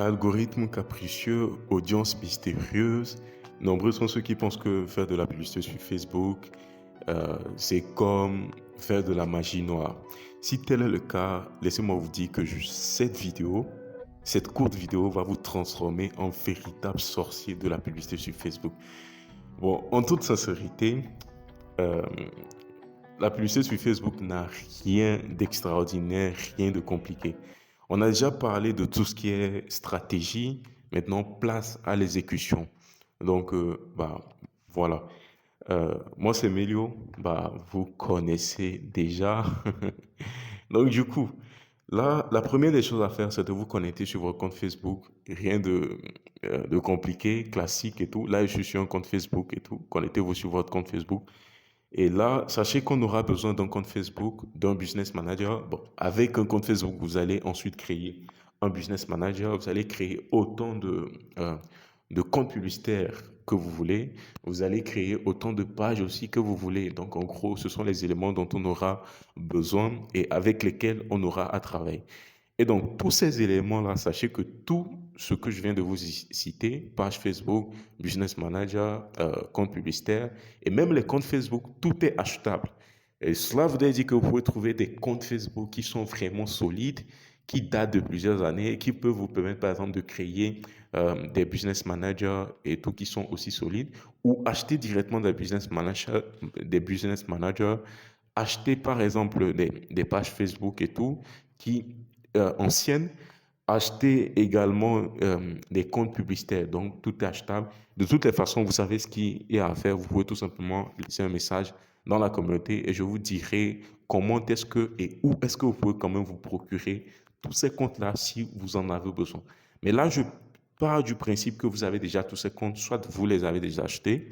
Algorithme capricieux, audience mystérieuse. Nombreux sont ceux qui pensent que faire de la publicité sur Facebook, c'est comme faire de la magie noire. Si tel est le cas, laissez-moi vous dire que cette courte vidéo va vous transformer en véritable sorcier de la publicité sur Facebook. Bon, en toute sincérité, euh, la publicité sur Facebook n'a rien d'extraordinaire, rien de compliqué. On a déjà parlé de tout ce qui est stratégie. Maintenant, place à l'exécution. Donc, voilà. Moi, c'est Melio. Vous connaissez déjà. Donc, du coup, là, la première des choses à faire, c'est de vous connecter sur votre compte Facebook. Rien de compliqué, classique et tout. Là, je suis sur un compte Facebook et tout. Connectez-vous sur votre compte Facebook. Et là, sachez qu'on aura besoin d'un compte Facebook, d'un business manager. Bon, avec un compte Facebook, vous allez ensuite créer un business manager. Vous allez créer autant de comptes publicitaires que vous voulez. Vous allez créer autant de pages aussi que vous voulez. Donc, en gros, ce sont les éléments dont on aura besoin et avec lesquels on aura à travailler. Et donc, tous ces éléments-là, sachez que tout ce que je viens de vous citer, page Facebook, Business Manager, compte publicitaire, et même les comptes Facebook, tout est achetable. Et cela voudrait dire que vous pouvez trouver des comptes Facebook qui sont vraiment solides, qui datent de plusieurs années, et qui peuvent vous permettre, par exemple, de créer des business managers et tout qui sont aussi solides, ou acheter directement des business managers, acheter par exemple des pages Facebook et tout, qui anciennes, acheter également des comptes publicitaires. Donc, tout est achetable. De toutes les façons, vous savez ce qu'il y a à faire. Vous pouvez tout simplement laisser un message dans la communauté et je vous dirai comment est-ce que et où est-ce que vous pouvez quand même vous procurer tous ces comptes-là si vous en avez besoin. Mais là, je pars du principe que vous avez déjà tous ces comptes, soit vous les avez déjà achetés,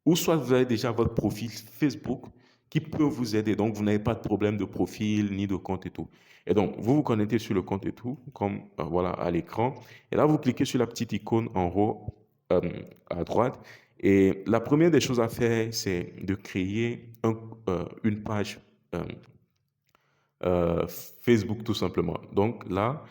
ou soit vous avez déjà votre profil Facebook qui peut vous aider. Donc, vous n'avez pas de problème de profil ni de compte et tout. Et donc, vous vous connectez sur le compte et tout, comme voilà à l'écran. Et là, vous cliquez sur la petite icône en haut euh, à droite. Et la première des choses à faire, c'est de créer une page euh, Facebook tout simplement. Donc là,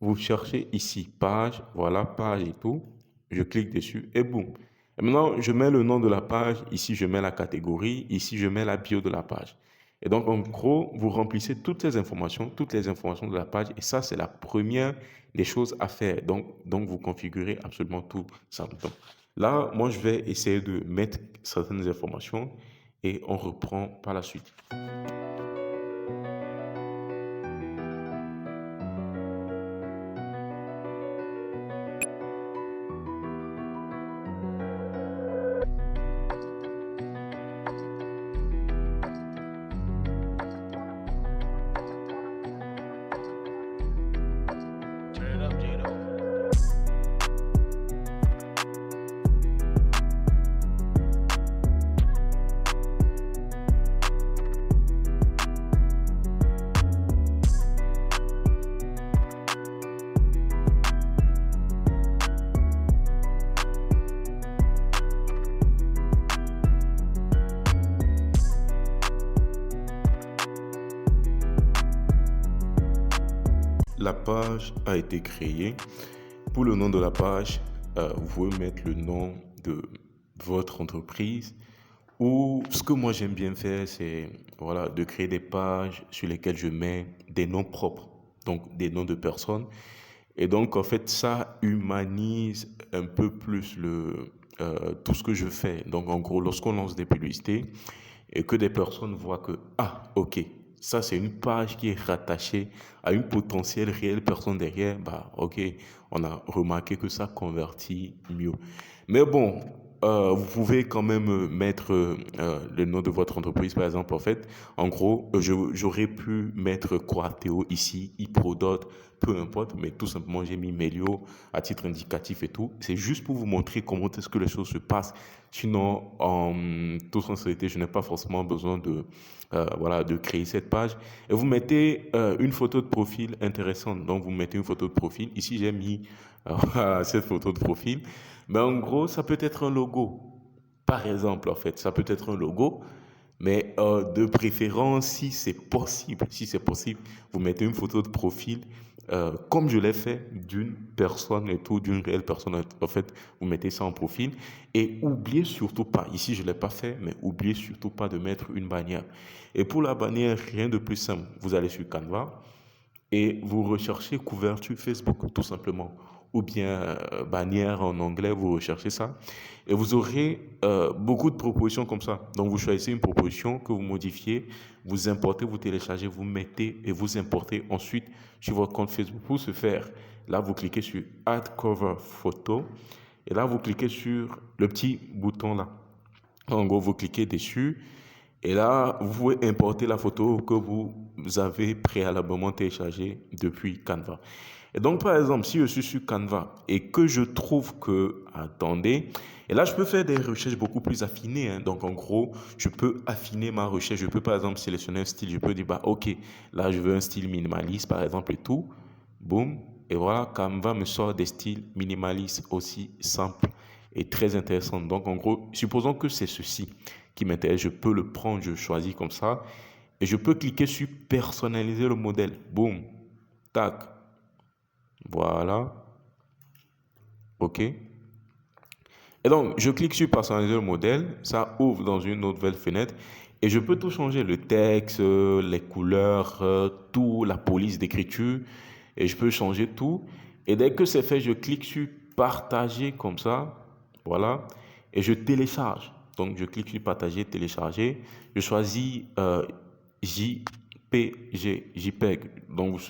vous cherchez ici page, voilà, page et tout. Je clique dessus et boum. Et maintenant, je mets le nom de la page. Ici, je mets la catégorie. Ici, je mets la bio de la page. Et donc, en gros, vous remplissez toutes les informations de la page. Et ça, c'est la première des choses à faire. Donc vous configurez absolument tout ça. Donc, là, moi, je vais essayer de mettre certaines informations et on reprend par la suite. Turn it up, Gino. La page a été créée. Pour le nom de la page, vous pouvez mettre le nom de votre entreprise. Ou ce que moi j'aime bien faire, c'est voilà, de créer des pages sur lesquelles je mets des noms propres, donc des noms de personnes. Et donc en fait, ça humanise un peu plus tout ce que je fais. Donc en gros, lorsqu'on lance des publicités et que des personnes voient que, ah, ok, ça c'est une page qui est rattachée à une potentielle réelle personne derrière, bah ok, on a remarqué que ça convertit mieux. Mais bon, vous pouvez quand même mettre le nom de votre entreprise, par exemple. En fait, en gros, j'aurais pu mettre Coateo ici, Iprodot, peu importe, mais tout simplement, j'ai mis Melio à titre indicatif et tout. C'est juste pour vous montrer comment est-ce que les choses se passent. Sinon, en toute sincérité, je n'ai pas forcément besoin voilà, de créer cette page. Et vous mettez une photo de profil intéressante. Donc, vous mettez une photo de profil. Ici, j'ai mis cette photo de profil. Mais en gros, ça peut être un logo. Par exemple, en fait, ça peut être un logo. Mais de préférence, si c'est possible, vous mettez une photo de profil, comme je l'ai fait, d'une personne et tout, d'une réelle personne. En fait, vous mettez ça en profil. Et oubliez surtout pas, ici je ne l'ai pas fait, mais oubliez surtout pas de mettre une bannière. Et pour la bannière, rien de plus simple. Vous allez sur Canva et vous recherchez couverture Facebook, tout simplement. Ou bien bannière en anglais, vous recherchez ça. Et vous aurez beaucoup de propositions comme ça. Donc vous choisissez une proposition que vous modifiez, vous importez, vous téléchargez, vous mettez et vous importez ensuite sur votre compte Facebook. Pour ce faire, là vous cliquez sur Add Cover Photo. Et là vous cliquez sur le petit bouton là. En gros, vous cliquez dessus. Et là, vous pouvez importer la photo que vous avez préalablement téléchargée depuis Canva. Et donc, par exemple, si je suis sur Canva et que je trouve que, attendez, et là, je peux faire des recherches beaucoup plus affinées, hein. Donc, en gros, je peux affiner ma recherche. Je peux, par exemple, sélectionner un style. Je peux dire, bah, OK, là, je veux un style minimaliste, par exemple, et tout. Boum. Et voilà, Canva me sort des styles minimalistes aussi simples et très intéressants. Donc, en gros, supposons que c'est ceci qui m'intéresse. Je peux le prendre, je choisis comme ça. Et je peux cliquer sur personnaliser le modèle. Boum. Tac. Voilà. OK. Et donc, je clique sur personnaliser le modèle. Ça ouvre dans une nouvelle fenêtre. Et je peux tout changer. Le texte, les couleurs, tout, la police d'écriture. Et je peux changer tout. Et dès que c'est fait, je clique sur partager comme ça. Voilà. Et je télécharge. Donc, je clique sur partager, télécharger. Je choisis JPG. Donc,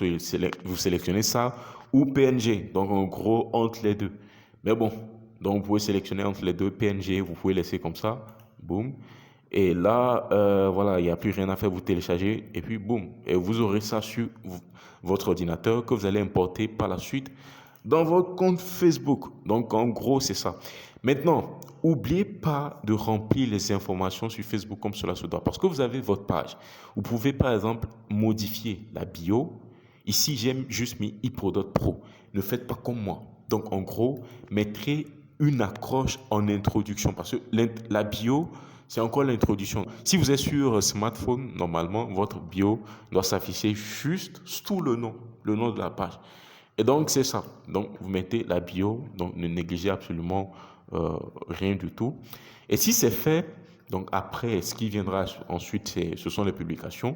vous sélectionnez ça ou PNG. Donc, en gros, entre les deux. Mais bon, donc vous pouvez sélectionner entre les deux PNG. Vous pouvez laisser comme ça. Boum. Et là, voilà, il n'y a plus rien à faire. Vous téléchargez et puis boum. Et vous aurez ça sur votre ordinateur que vous allez importer par la suite dans votre compte Facebook. Donc, en gros, c'est ça. Maintenant, n'oubliez pas de remplir les informations sur Facebook comme cela se doit. Parce que vous avez votre page. Vous pouvez, par exemple, modifier la bio. Ici, j'ai juste mis iProdot Pro. Ne faites pas comme moi. Donc, en gros, mettrez une accroche en introduction. Parce que la bio, c'est encore l'introduction. Si vous êtes sur smartphone, normalement, votre bio doit s'afficher juste sous le nom de la page. Et donc, c'est ça. Donc, vous mettez la bio, donc ne négligez absolument rien du tout. Et si c'est fait, donc après, ce qui viendra ensuite, ce sont les publications.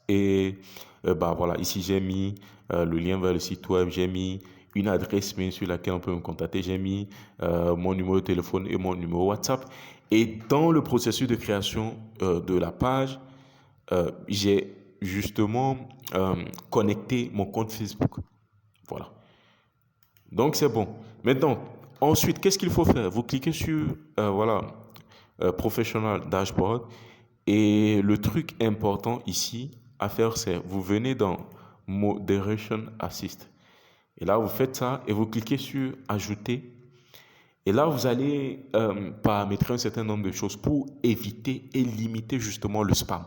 Et bah voilà, ici j'ai mis le lien vers le site web, j'ai mis une adresse mail sur laquelle on peut me contacter, j'ai mis mon numéro de téléphone et mon numéro WhatsApp. Et dans le processus de création de la page, j'ai justement connecté mon compte Facebook. Voilà. Donc c'est bon. Maintenant, ensuite, qu'est-ce qu'il faut faire? Vous cliquez sur voilà, Professional Dashboard. Et le truc important ici à faire, c'est vous venez dans Moderation Assist. Et là, vous faites ça et vous cliquez sur Ajouter. Et là, vous allez paramétrer un certain nombre de choses pour éviter et limiter justement le spam.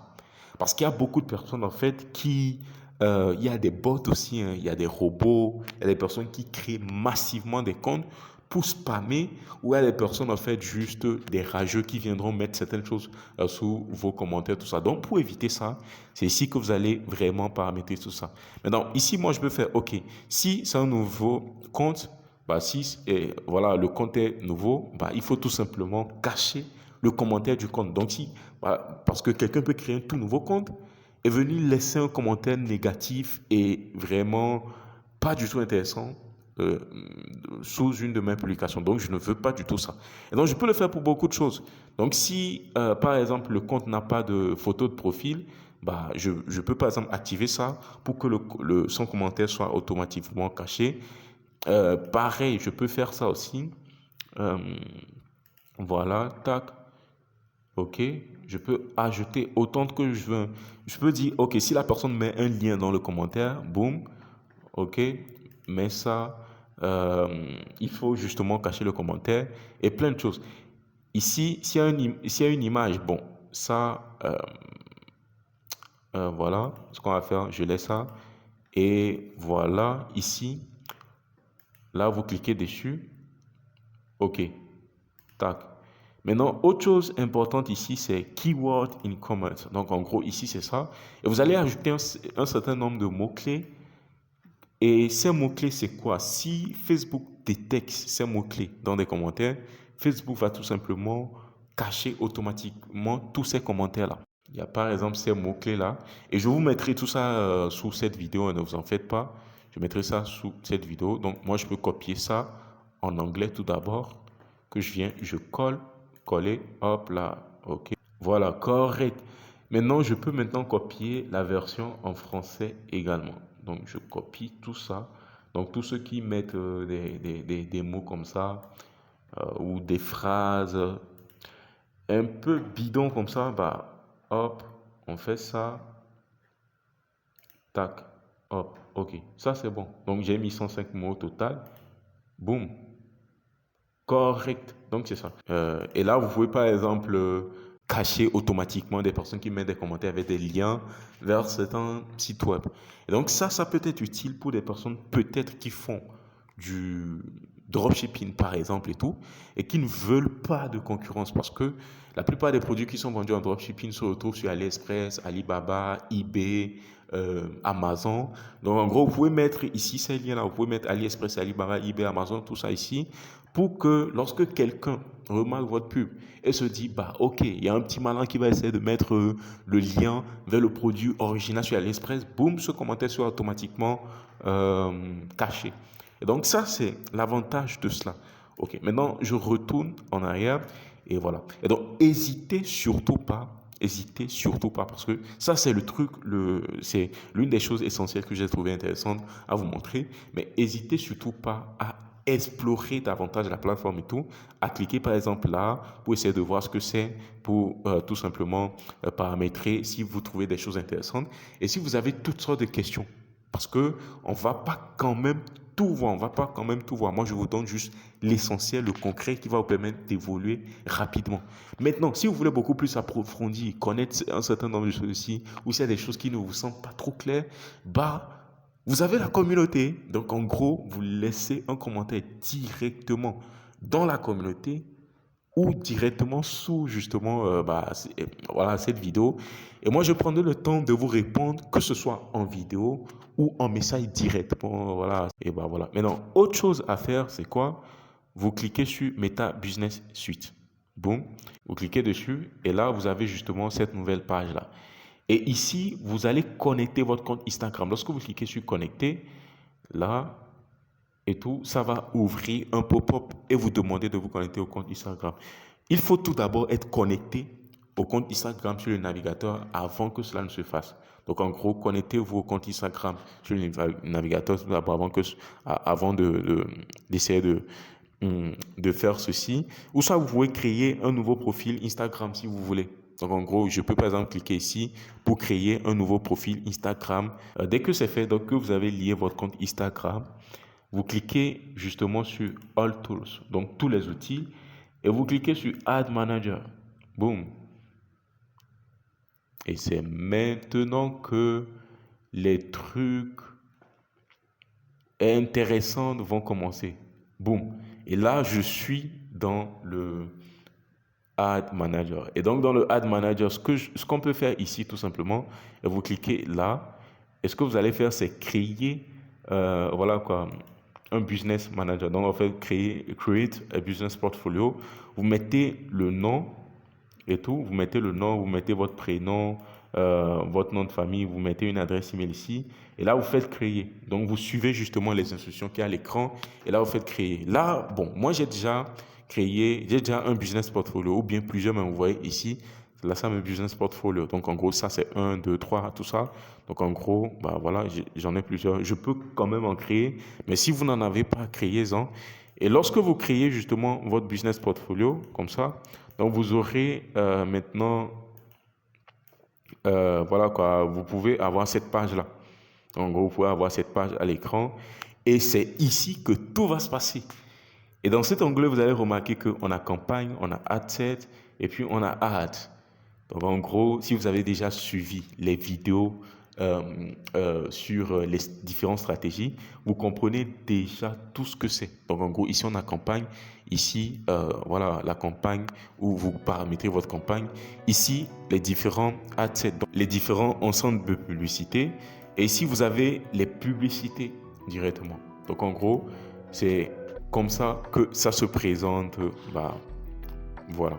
Parce qu'il y a beaucoup de personnes en fait qui... il y a des bots aussi, hein, il y a des robots, il y a des personnes qui créent massivement des comptes pour spammer, ou il y a des personnes en fait juste des rageux qui viendront mettre certaines choses sous vos commentaires, tout ça. Donc pour éviter ça, c'est ici que vous allez vraiment paramétrer tout ça. Maintenant, ici, moi je peux faire, ok, si c'est un nouveau compte, bah, si voilà, le compte est nouveau, bah, il faut tout simplement cacher le commentaire du compte. Donc, si, bah, parce que quelqu'un peut créer un tout nouveau compte et venir laisser un commentaire négatif et vraiment pas du tout intéressant euh, sous une de mes publications. Donc, je ne veux pas du tout ça. Et donc, je peux le faire pour beaucoup de choses. Donc, si, par exemple, le compte n'a pas de photo de profil, bah, je peux, par exemple, activer ça pour que son commentaire soit automatiquement caché. Pareil, je peux faire ça aussi. Euh, voilà, tac. OK. Je peux ajouter autant que je veux. Je peux dire, OK, si la personne met un lien dans le commentaire, boum, OK, mais ça, il faut justement cacher le commentaire et plein de choses. Ici, s'il y a une image, bon, ça, voilà, ce qu'on va faire, je laisse ça. Et voilà, ici, là, vous cliquez dessus. OK. Tac. Maintenant, autre chose importante ici, c'est Keyword in Comment. Donc, en gros, ici, c'est ça. Et vous allez ajouter un certain nombre de mots-clés. Et ces mots-clés, c'est quoi? Si Facebook détecte ces mots-clés dans des commentaires, Facebook va tout simplement cacher automatiquement tous ces commentaires-là. Il y a par exemple ces mots-clés-là. Et je vous mettrai tout ça sous cette vidéo, hein, ne vous en faites pas. Je mettrai ça sous cette vidéo. Donc, moi, je peux copier ça en anglais tout d'abord. Que je colle, coller, hop là, ok. Voilà, correct. Maintenant, je peux maintenant copier la version en français également. Donc, je copie tout ça. Donc, tous ceux qui mettent des mots comme ça ou des phrases un peu bidons comme ça, bah, hop, on fait ça. Tac, hop, ok. Ça, c'est bon. Donc, j'ai mis 105 mots au total. Boum. Correct. Donc, c'est ça. Et là, vous pouvez, par exemple, cacher automatiquement des personnes qui mettent des commentaires avec des liens vers certains sites web. Et donc, ça peut être utile pour des personnes peut-être qui font du dropshipping, par exemple, et tout, et qui ne veulent pas de concurrence parce que la plupart des produits qui sont vendus en dropshipping se retrouvent sur AliExpress, Alibaba, eBay, Amazon. Donc, en gros, vous pouvez mettre ici ces liens-là, vous pouvez mettre AliExpress, Alibaba, eBay, Amazon, tout ça ici, pour que lorsque quelqu'un remarque votre pub et se dit, bah ok, il y a un petit malin qui va essayer de mettre le lien vers le produit original sur AliExpress, boum, ce commentaire soit automatiquement caché. Et donc ça, c'est l'avantage de cela. Ok, maintenant, je retourne en arrière et voilà. Et donc, hésitez surtout pas, parce que ça, c'est le truc, c'est l'une des choses essentielles que j'ai trouvé intéressante à vous montrer, mais hésitez surtout pas à explorer davantage la plateforme et tout, à cliquer par exemple là pour essayer de voir ce que c'est, pour tout simplement paramétrer si vous trouvez des choses intéressantes et si vous avez toutes sortes de questions. Parce que on va pas quand même tout voir, on va pas quand même tout voir. Moi, je vous donne juste l'essentiel, le concret qui va vous permettre d'évoluer rapidement. Maintenant, si vous voulez beaucoup plus approfondir, connaître un certain nombre de choses ici, ou s'il y a des choses qui ne vous semblent pas trop claires, bah, vous avez la communauté. Donc, en gros, vous laissez un commentaire directement dans la communauté ou directement sous justement voilà, cette vidéo. Et moi, je prendrai le temps de vous répondre, que ce soit en vidéo ou en message directement. Voilà. Et bah voilà. Maintenant, autre chose à faire, c'est quoi? Vous cliquez sur Meta Business Suite. Boum. Vous cliquez dessus et là, vous avez justement cette nouvelle page-là. Et ici, vous allez connecter votre compte Instagram. Lorsque vous cliquez sur Connecter, là, et tout, ça va ouvrir un pop-up et vous demander de vous connecter au compte Instagram. Il faut tout d'abord être connecté au compte Instagram sur le navigateur avant que cela ne se fasse. Donc en gros, connectez-vous au compte Instagram sur le navigateur tout d'abord avant d'essayer de faire ceci. Ou ça, vous pouvez créer un nouveau profil Instagram si vous voulez. Donc en gros, je peux par exemple cliquer ici pour créer un nouveau profil Instagram. Dès que c'est fait, donc que vous avez lié votre compte Instagram, vous cliquez justement sur All Tools, donc tous les outils, et vous cliquez sur Ad Manager. Boum. Et c'est maintenant que les trucs intéressants vont commencer. Boum. Et là, je suis dans le Ad Manager. Et donc, dans le Ad Manager, ce qu'on peut faire ici, tout simplement, et vous cliquez là, et ce que vous allez faire, c'est créer, voilà quoi, un business manager. Donc, en fait, create a business portfolio. Vous mettez le nom et tout. Vous mettez le nom, vous mettez votre prénom, votre nom de famille, vous mettez une adresse email ici. Et là, vous faites créer. Donc, vous suivez justement les instructions qu'il y a à l'écran. Et là, vous faites créer. Là, bon, moi, j'ai déjà un business portfolio ou bien plusieurs, mais vous voyez ici, là, ça, mes business portfolio. Donc, en gros, ça, c'est 1, 2, 3, tout ça. Donc, en gros, bah voilà, j'en ai plusieurs. Je peux quand même en créer, mais si vous n'en avez pas, créez-en. Et lorsque vous créez justement votre business portfolio, comme ça, donc vous aurez maintenant, voilà quoi, vous pouvez avoir cette page-là. En gros, vous pouvez avoir cette page à l'écran et c'est ici que tout va se passer. Et dans cet onglet, vous allez remarquer qu'on a campagne, on a ad set et puis on a ad. Donc en gros, si vous avez déjà suivi les vidéos sur les différentes stratégies, vous comprenez déjà tout ce que c'est. Donc en gros, ici on a campagne, Ici, voilà la campagne où vous paramétrez votre campagne. Ici, les différents adsets, donc les différents ensembles de publicité. Et ici, vous avez les publicités directement. Donc en gros, c'est comme ça que ça se présente. Voilà.